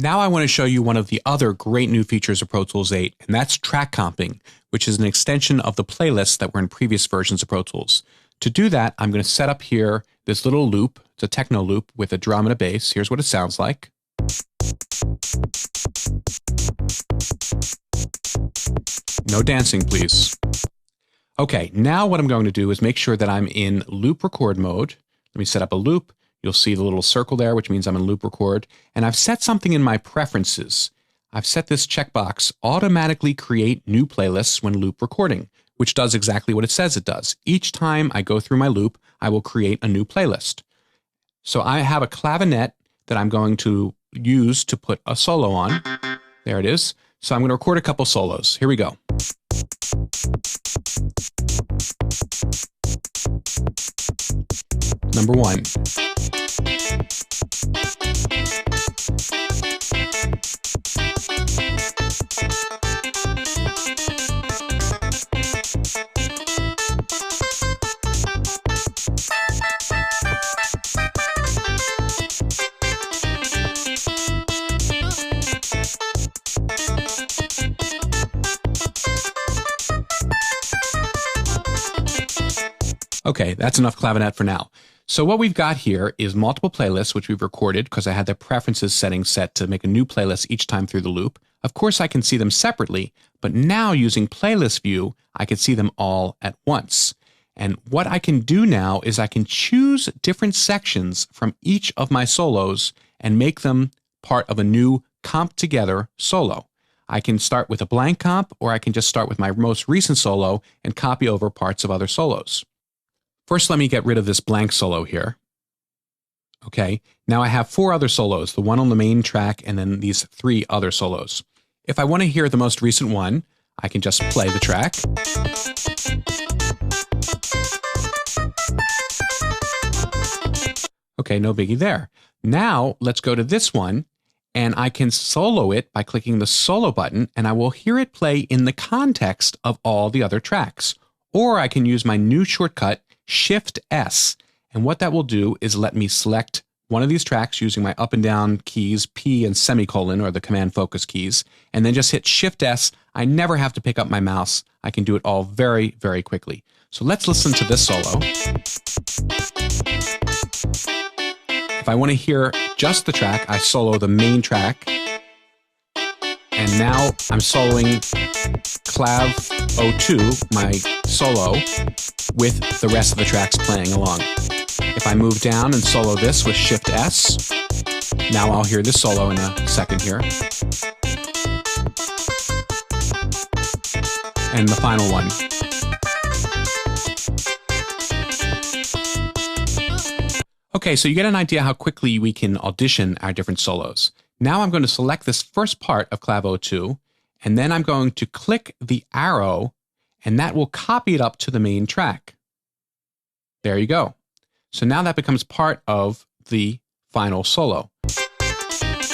Now I want to show you one of the other great new features of Pro Tools 8, and that's track comping, which is an extension of the playlists that were in previous versions of Pro Tools. To do that, I'm going to set up here this little loop. It's a techno loop with a drum and a bass. Here's what it sounds like. No dancing, please. Okay, now what I'm going to do is make sure that I'm in loop record mode. Let me set up a loop. You'll see the little circle there, which means I'm in loop record. And I've set something in my preferences. I've set this checkbox, automatically create new playlists when loop recording, which does exactly what it says it does. Each time I go through my loop, I will create a new playlist. So I have a clavinet that I'm going to use to put a solo on. There it is. So I'm going to record a couple solos. Here we go. Number 1. Okay, that's enough clavinet for now. So what we've got here is multiple playlists, which we've recorded because I had the preferences setting set to make a new playlist each time through the loop. Of course, I can see them separately, but now using playlist view, I can see them all at once. And what I can do now is I can choose different sections from each of my solos and make them part of a new comp together solo. I can start with a blank comp, or I can just start with my most recent solo and copy over parts of other solos. First, let me get rid of this blank solo here. Okay, now I have 4 other solos, the one on the main track and then these 3 other solos. If I want to hear the most recent one, I can just play the track. Okay, no biggie there. Now, let's go to this one, and I can solo it by clicking the solo button, and I will hear it play in the context of all the other tracks. Or I can use my new shortcut, Shift S, and what that will do is let me select one of these tracks using my up and down keys, P and semicolon, or the command focus keys, and then just hit Shift S. I never have to pick up my mouse. I can do it all very, very quickly. So let's listen to this solo. If I want to hear just the track, I solo the main track. And now I'm soloing Clav 02, my solo, with the rest of the tracks playing along. If I move down and solo this with Shift S, now I'll hear this solo in a second here. And the final one. Okay, so you get an idea how quickly we can audition our different solos. Now I'm going to select this first part of Clav 02, and then I'm going to click the arrow, and that will copy it up to the main track. There you go. So now that becomes part of the final solo.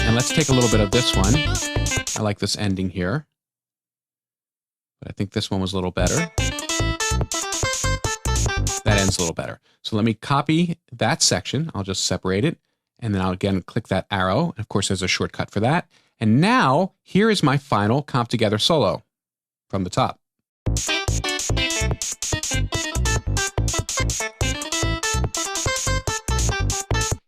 And let's take a little bit of this one. I like this ending here, but I think this one was a little better. That ends a little better. So let me copy that section. I'll just separate it. And then I'll again click that arrow. Of course, there's a shortcut for that. And now, here is my final comp together solo from the top.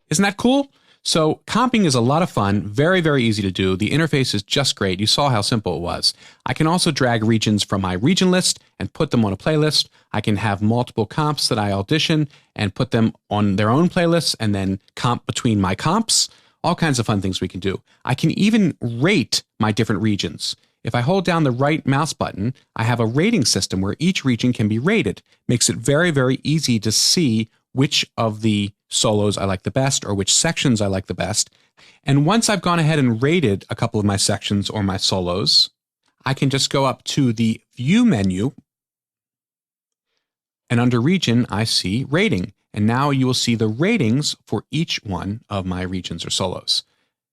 Isn't that cool? So comping is a lot of fun, very, very easy to do. The interface is just great. You saw how simple it was. I can also drag regions from my region list and put them on a playlist. I can have multiple comps that I audition and put them on their own playlists and then comp between my comps. All kinds of fun things we can do. I can even rate my different regions. If I hold down the right mouse button, I have a rating system where each region can be rated. Makes it very, very easy to see which of the solos I like the best or which sections I like the best. And once I've gone ahead and rated a couple of my sections or my solos, I can just go up to the View menu, and under Region, I see Rating. And now you will see the ratings for each one of my regions or solos.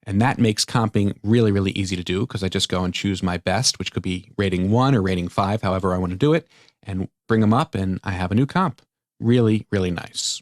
And that makes comping really, really easy to do because I just go and choose my best, which could be rating 1 or rating 5, however I want to do it, and bring them up, and I have a new comp. Really, really nice.